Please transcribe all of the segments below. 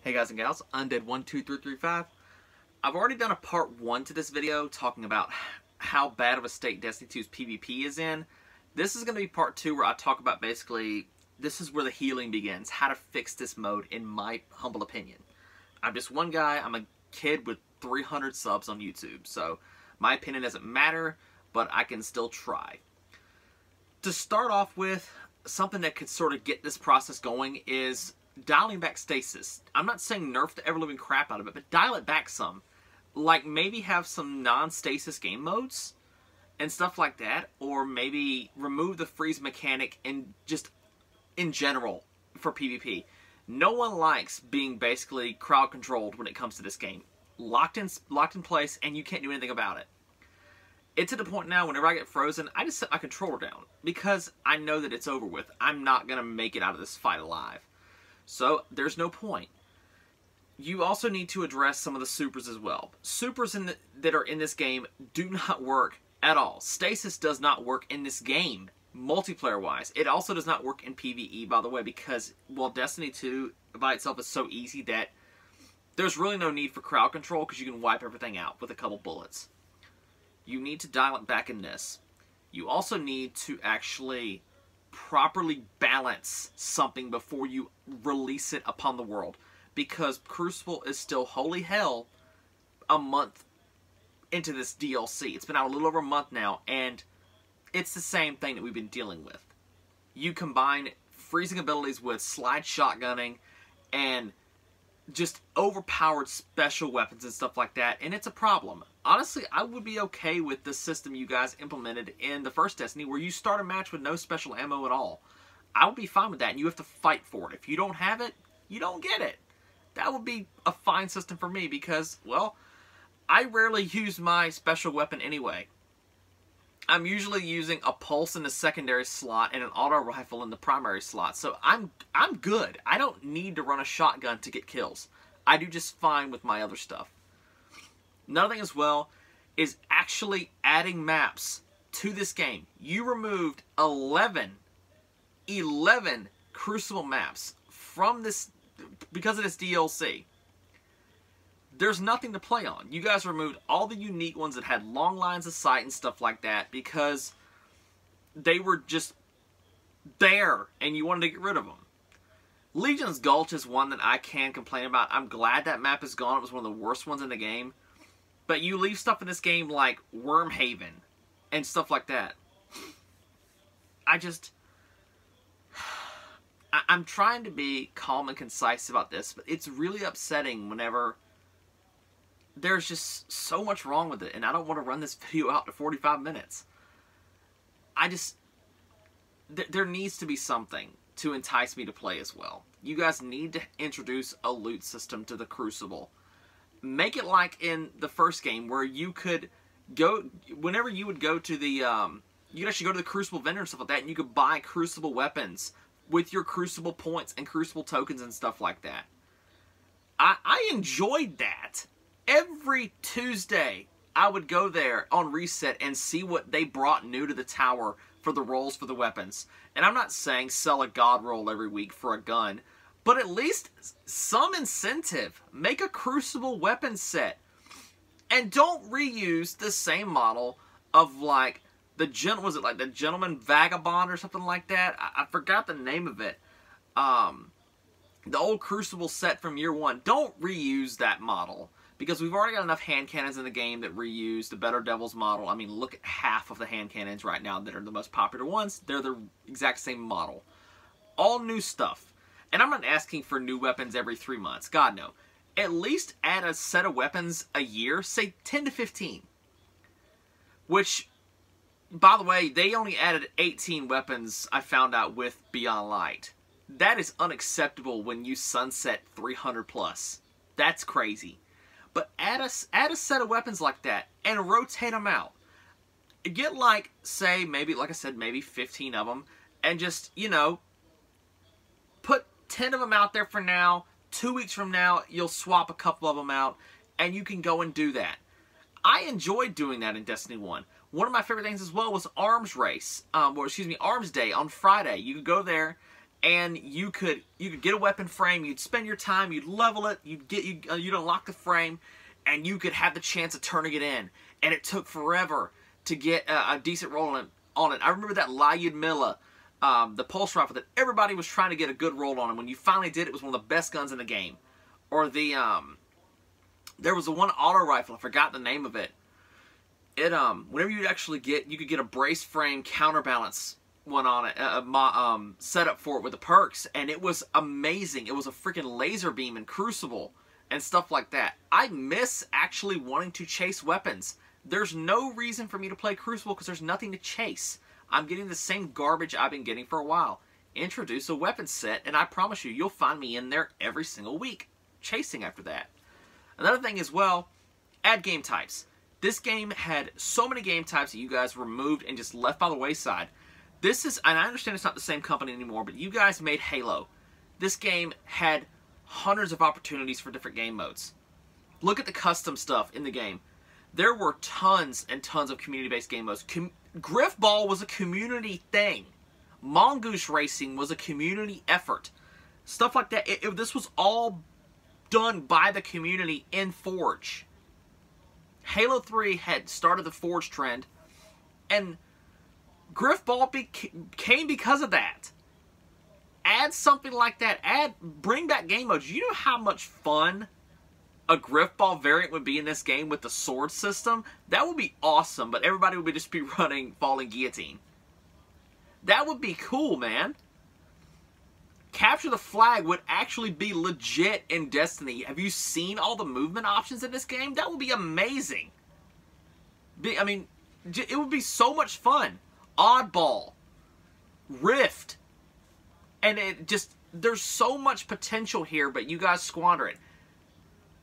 Hey guys and gals, Undead12335. I've already done a part 1 to this video talking about how bad of a state Destiny 2's PvP is in. This is going to be part 2 where I talk about basically, this is where the healing begins, how to fix this mode in my humble opinion. I'm just one guy, I'm a kid with 300 subs on YouTube, so my opinion doesn't matter, but I can still try. To start off with, something that could sort of get this process going is dialing back stasis. I'm not saying nerf the ever-living crap out of it, but dial it back some. Like, maybe have some non-stasis game modes and stuff like that, or maybe remove the freeze mechanic and just in general for PvP. No one likes being basically crowd controlled when it comes to this game. Locked in place, and you can't do anything about it. It's at the point now, whenever I get frozen, I just set my controller down, because I know that it's over with. I'm not going to make it out of this fight alive. So, there's no point. You also need to address some of the supers as well. Supers that are in this game do not work at all. Stasis does not work in this game, multiplayer-wise. It also does not work in PvE, by the way, because, well, Destiny 2 by itself is so easy that there's really no need for crowd control, because you can wipe everything out with a couple bullets. You need to dial it back in this. You also need to actually properly balance something before you release it upon the world, because Crucible is still holy hell a month into this DLC. It's been out a little over a month now, and it's the same thing that we've been dealing with. You combine freezing abilities with slide shotgunning and just overpowered special weapons and stuff like that, and it's a problem. Honestly, I would be okay with the system you guys implemented in the first Destiny, where you start a match with no special ammo at all. I would be fine with that, and you have to fight for it. If you don't have it, you don't get it. That would be a fine system for me, because, well, I rarely use my special weapon anyway. I'm usually using a pulse in the secondary slot and an auto rifle in the primary slot, so I'm good. I don't need to run a shotgun to get kills. I do just fine with my other stuff. Another thing as well is actually adding maps to this game. You removed 11 Crucible maps from this because of this DLC. There's nothing to play on. You guys removed all the unique ones that had long lines of sight and stuff like that because they were just there and you wanted to get rid of them. Legion's Gulch is one that I can complain about. I'm glad that map is gone. It was one of the worst ones in the game. But you leave stuff in this game like Wormhaven and stuff like that. I'm trying to be calm and concise about this, but it's really upsetting whenever there's just so much wrong with it, and I don't want to run this video out to 45 minutes. There needs to be something to entice me to play as well. You guys need to introduce a loot system to the Crucible. Make it like in the first game, where you could go, whenever you would go to the, you could actually go to the Crucible vendor and stuff like that, and you could buy Crucible weapons with your Crucible points and Crucible tokens and stuff like that. I enjoyed that. Every Tuesday, I would go there on Reset and see what they brought new to the tower for the rolls for the weapons. And I'm not saying sell a god roll every week for a gun, but at least some incentive. Make a Crucible weapon set. And don't reuse the same model of, like, was it like the Gentleman Vagabond or something like that? I forgot the name of it. The old Crucible set from year 1. Don't reuse that model, because we've already got enough hand cannons in the game that reuse the Better Devils model. I mean, look at half of the hand cannons right now that are the most popular ones. They're the exact same model. All new stuff. And I'm not asking for new weapons every 3 months. God, no. At least add a set of weapons a year. Say 10 to 15. Which, by the way, they only added 18 weapons, I found out, with Beyond Light. That is unacceptable when you sunset 300 plus. That's crazy. But add a set of weapons like that and rotate them out. Get, like, say, maybe, like I said, maybe 15 of them, and just, you know, put 10 of them out there for now. 2 weeks from now, you'll swap a couple of them out, and you can go and do that. I enjoyed doing that in Destiny 1. One of my favorite things as well was Arms Race, Arms Day on Friday. You could go there and you could get a weapon frame, you'd spend your time, you'd level it, you'd unlock the frame, and you could have the chance of turning it in. And it took forever to get a decent roll on it. I remember that Lyudmila, the pulse rifle that everybody was trying to get a good roll on, and when you finally did, it was one of the best guns in the game. Or the there was the one auto rifle, I forgot the name of it. It whenever you actually you could get a brace frame counterbalance one on it, set up for it with the perks, and it was amazing. It was a freaking laser beam in Crucible and stuff like that. I miss actually wanting to chase weapons. There's no reason for me to play Crucible because there's nothing to chase. I'm getting the same garbage I've been getting for a while. Introduce a weapon set, and I promise you, you'll find me in there every single week, chasing after that. Another thing as well, add game types. This game had so many game types that you guys removed and just left by the wayside. This is, and I understand it's not the same company anymore, but you guys made Halo. This game had hundreds of opportunities for different game modes. Look at the custom stuff in the game. There were tons and tons of community-based game modes. Griffball was a community thing. Mongoose Racing was a community effort. Stuff like that. This was all done by the community in Forge. Halo 3 had started the Forge trend, and Griffball came because of that. Add something like that. Bring back game modes. You know how much fun a Griffball variant would be in this game with the sword system? That would be awesome, but everybody would just be running Falling Guillotine. That would be cool, man. Capture the Flag would actually be legit in Destiny. Have you seen all the movement options in this game? That would be amazing. I mean, it would be so much fun. Oddball. Rift. And it just, there's so much potential here, but you guys squander it.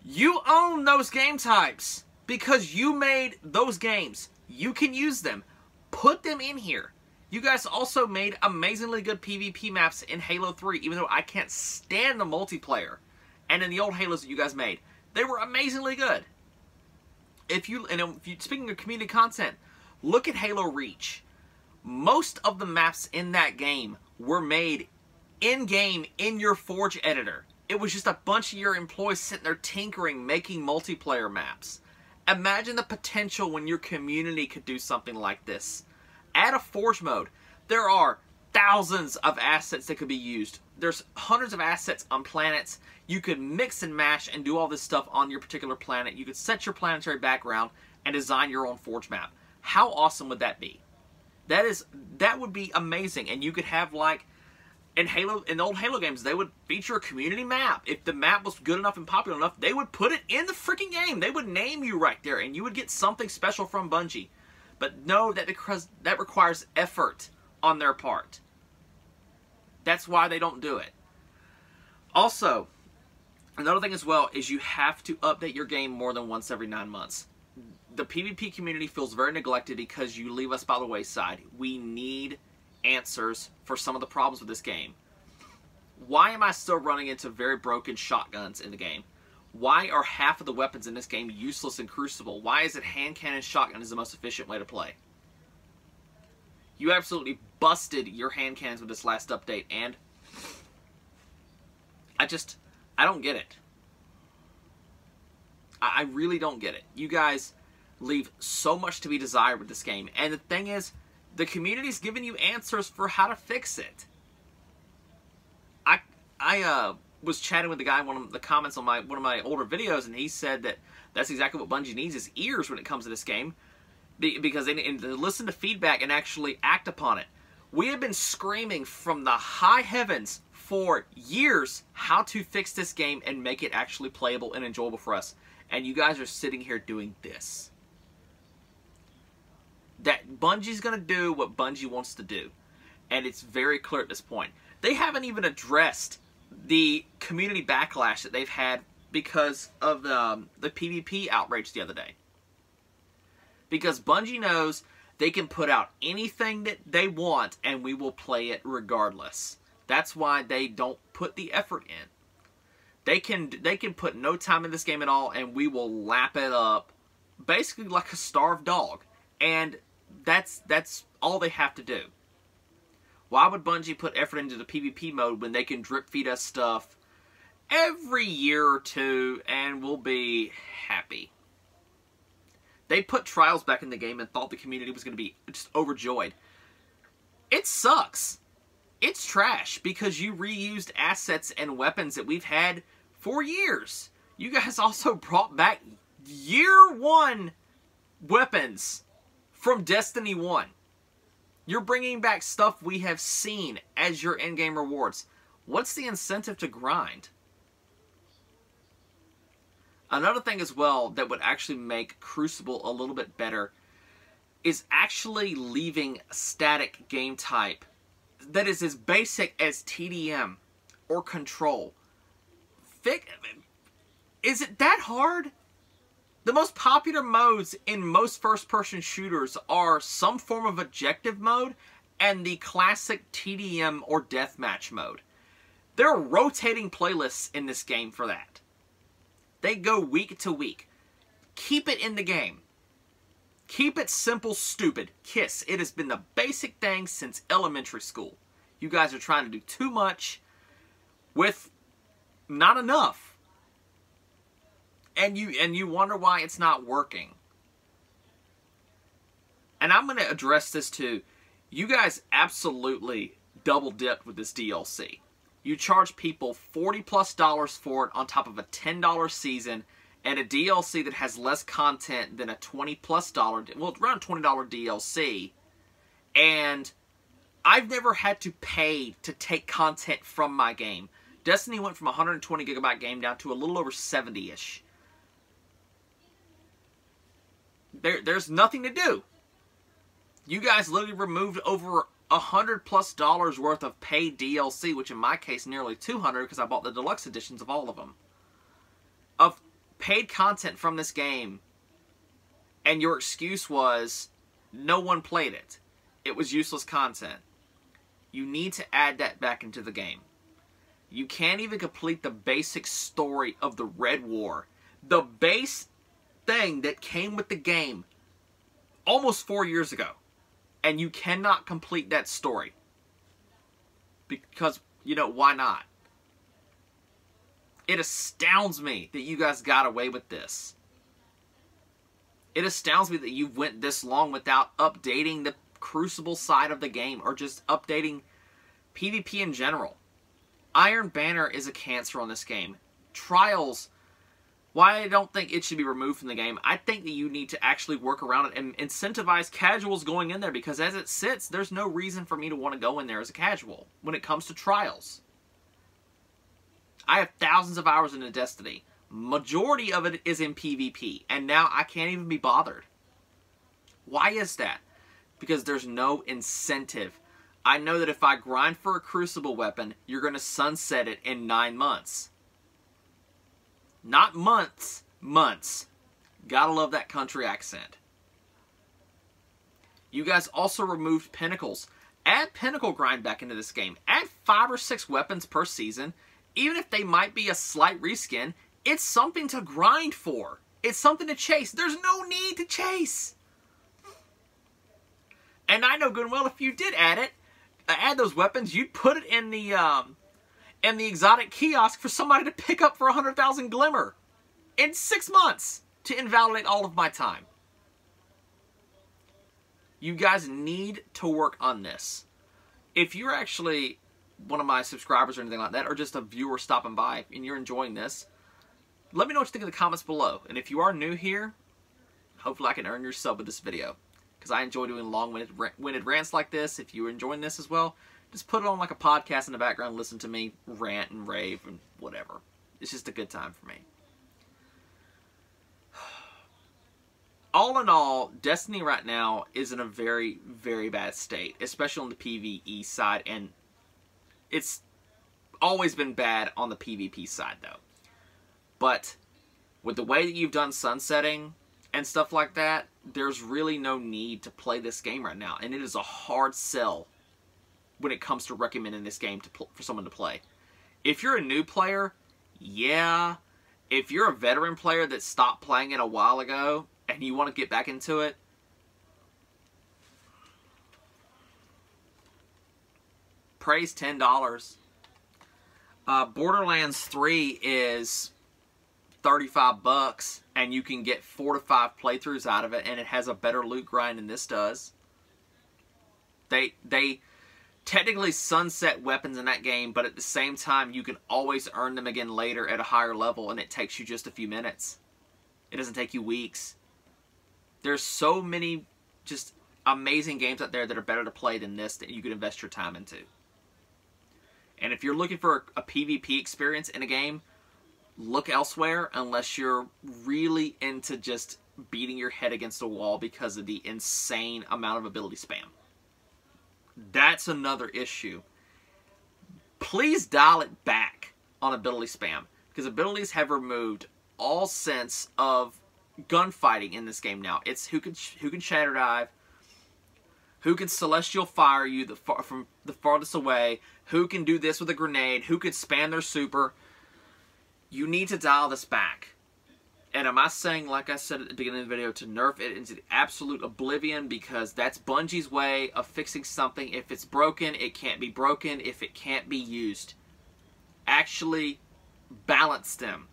You own those game types because you made those games. You can use them. Put them in here. You guys also made amazingly good PvP maps in Halo 3, even though I can't stand the multiplayer. And in the old Halos that you guys made, they were amazingly good. Speaking of community content, look at Halo Reach. Most of the maps in that game were made in-game in your Forge editor. It was just a bunch of your employees sitting there tinkering, making multiplayer maps. Imagine the potential when your community could do something like this. Add a Forge mode. There are thousands of assets that could be used. There's hundreds of assets on planets. You could mix and mash and do all this stuff on your particular planet. You could set your planetary background and design your own Forge map. How awesome would that be? That would be amazing. And you could have, like, in the old Halo games, they would feature a community map. If the map was good enough and popular enough, they would put it in the freaking game. They would name you right there, and you would get something special from Bungie. But no, that requires effort on their part. That's why they don't do it. Also, another thing as well is you have to update your game more than once every 9 months. The PvP community feels very neglected because you leave us by the wayside. We need answers for some of the problems with this game. Why am I still running into very broken shotguns in the game? Why are half of the weapons in this game useless in Crucible? Why is it hand cannon shotgun is the most efficient way to play? You absolutely busted your hand cannons with this last update, and I don't get it. I really don't get it. You guys leave so much to be desired with this game, and the thing is, the community's giving you answers for how to fix it. I was chatting with the guy in one of the comments on one of my older videos, and he said that that's exactly what Bungie needs is ears when it comes to this game, because they need to listen to feedback and actually act upon it. We have been screaming from the high heavens for years how to fix this game and make it actually playable and enjoyable for us, and you guys are sitting here doing this. That Bungie's going to do what Bungie wants to do, and it's very clear at this point. They haven't even addressed the community backlash that they've had because of the PvP outrage the other day. Because Bungie knows they can put out anything that they want and we will play it regardless. That's why they don't put the effort in. They can put no time in this game at all and we will lap it up basically like a starved dog. And that's all they have to do. Why would Bungie put effort into the PvP mode when they can drip feed us stuff every year or two and we'll be happy? They put Trials back in the game and thought the community was going to be just overjoyed. It sucks. It's trash because you reused assets and weapons that we've had for years. You guys also brought back Year 1 weapons from Destiny 1. You're bringing back stuff we have seen as your in-game rewards. What's the incentive to grind? Another thing as well that would actually make Crucible a little bit better is actually leaving static game type that is as basic as TDM or Control. Is it that hard? The most popular modes in most first-person shooters are some form of objective mode and the classic TDM or deathmatch mode. There are rotating playlists in this game for that. They go week to week. Keep it in the game. Keep it simple, stupid. KISS. It has been the basic thing since elementary school. You guys are trying to do too much with not enough. And you wonder why it's not working. And I'm going to address this too. You guys absolutely double dipped with this DLC. You charge people $40+ for it on top of a $10 season and a DLC that has less content than a $20+, well, around $20 DLC. And I've never had to pay to take content from my game. Destiny went from a 120 gigabyte game down to a little over 70-ish. There's nothing to do. You guys literally removed over $100+ worth of paid DLC, which in my case nearly $200 because I bought the deluxe editions of all of them, of paid content from this game, and your excuse was no one played it. It was useless content. You need to add that back into the game. You can't even complete the basic story of the Red War, the base thing that came with the game almost 4 years ago. And you cannot complete that story. Because, you know, why not? It astounds me that you guys got away with this. It astounds me that you went this long without updating the Crucible side of the game. Or just updating PvP in general. Iron Banner is a cancer on this game. Trials, why I don't think it should be removed from the game. I think that you need to actually work around it and incentivize casuals going in there, because as it sits, there's no reason for me to want to go in there as a casual when it comes to Trials. I have thousands of hours into Destiny. Majority of it is in PvP, and now I can't even be bothered. Why is that? Because there's no incentive. I know that if I grind for a Crucible weapon, you're going to sunset it in 9 months. Not months, months. Gotta love that country accent. You guys also removed Pinnacles. Add Pinnacle grind back into this game. Add 5 or 6 weapons per season. Even if they might be a slight reskin, it's something to grind for. It's something to chase. There's no need to chase. And I know good and well if you did add it, add those weapons, you'd put it in the exotic kiosk for somebody to pick up for 100,000 Glimmer in 6 months to invalidate all of my time. You guys need to work on this. If you're actually one of my subscribers or anything like that, or just a viewer stopping by and you're enjoying this, let me know what you think in the comments below. And if you are new here, hopefully I can earn your sub with this video, because I enjoy doing long-winded rants like this. If you're enjoying this as well, just put it on like a podcast in the background and listen to me rant and rave and whatever. It's just a good time for me. All in all, Destiny right now is in a very, very bad state, especially on the PvE side, and it's always been bad on the PvP side though. But with the way that you've done sunsetting and stuff like that, there's really no need to play this game right now, and it is a hard sell when it comes to recommending this game for someone to play. If you're a new player, yeah. If you're a veteran player that stopped playing it a while ago and you want to get back into it, Prey's $10. Borderlands 3 is $35, and you can get 4 to 5 playthroughs out of it, and it has a better loot grind than this does. They technically sunset weapons in that game, but at the same time, you can always earn them again later at a higher level, and it takes you just a few minutes. It doesn't take you weeks. There's so many just amazing games out there that are better to play than this that you could invest your time into. And if you're looking for a PvP experience in a game, look elsewhere unless you're really into just beating your head against a wall because of the insane amount of ability spam. That's another issue. Please dial it back on ability spam, because abilities have removed all sense of gunfighting in this game now. It's who can shatter dive, who can celestial fire you from the farthest away, who can do this with a grenade, who can spam their super. You need to dial this back. And am I saying, like I said at the beginning of the video, to nerf it into absolute oblivion, because that's Bungie's way of fixing something. If it's broken, it can't be broken. If it can't be used, actually balance them.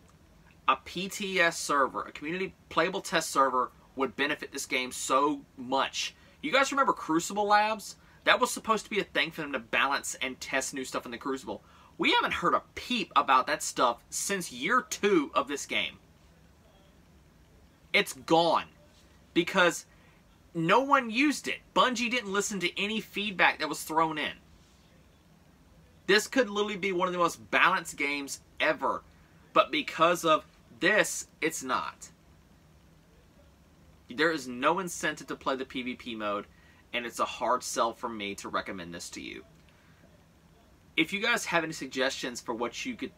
A PTS server, a community playable test server, would benefit this game so much. You guys remember Crucible Labs? That was supposed to be a thing for them to balance and test new stuff in the Crucible. We haven't heard a peep about that stuff since year 2 of this game. It's gone because no one used it. Bungie didn't listen to any feedback that was thrown in. This could literally be one of the most balanced games ever, but because of this, it's not. There is no incentive to play the PvP mode, and it's a hard sell for me to recommend this to you. If you guys have any suggestions for what you could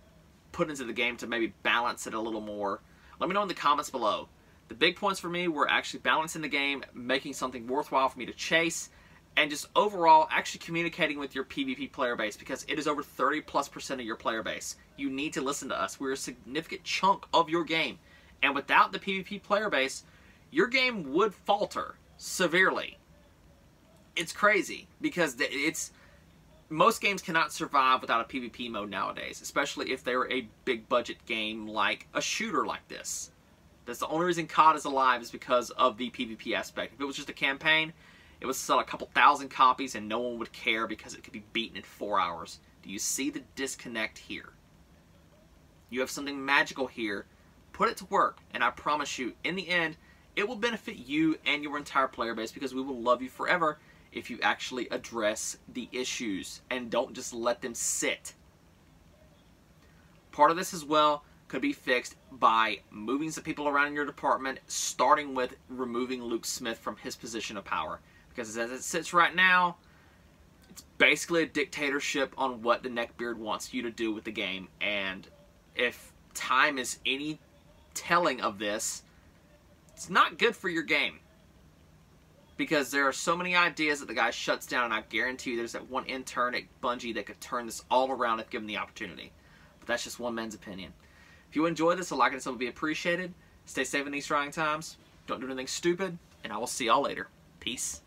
put into the game to maybe balance it a little more, let me know in the comments below. The big points for me were actually balancing the game, making something worthwhile for me to chase, and just overall actually communicating with your PvP player base, because it is over 30+% of your player base. You need to listen to us. We're a significant chunk of your game. And without the PvP player base, your game would falter severely. It's crazy, because most games cannot survive without a PvP mode nowadays, especially if they're a big budget game like a shooter like this. That's the only reason COD is alive, is because of the PvP aspect. If it was just a campaign, it would sell a couple thousand copies and no one would care because it could be beaten in 4 hours. Do you see the disconnect here? You have something magical here. Put it to work, and I promise you, in the end, it will benefit you and your entire player base, because we will love you forever if you actually address the issues and don't just let them sit. Part of this as well could be fixed by moving some people around in your department, starting with removing Luke Smith from his position of power. Because as it sits right now, it's basically a dictatorship on what the Neckbeard wants you to do with the game. And if time is any telling of this, it's not good for your game. Because there are so many ideas that the guy shuts down, and I guarantee you there's that one intern at Bungie that could turn this all around if given the opportunity. But that's just one man's opinion. If you enjoyed this, a like and a sub would be appreciated. Stay safe in these trying times. Don't do anything stupid, and I will see y'all later. Peace.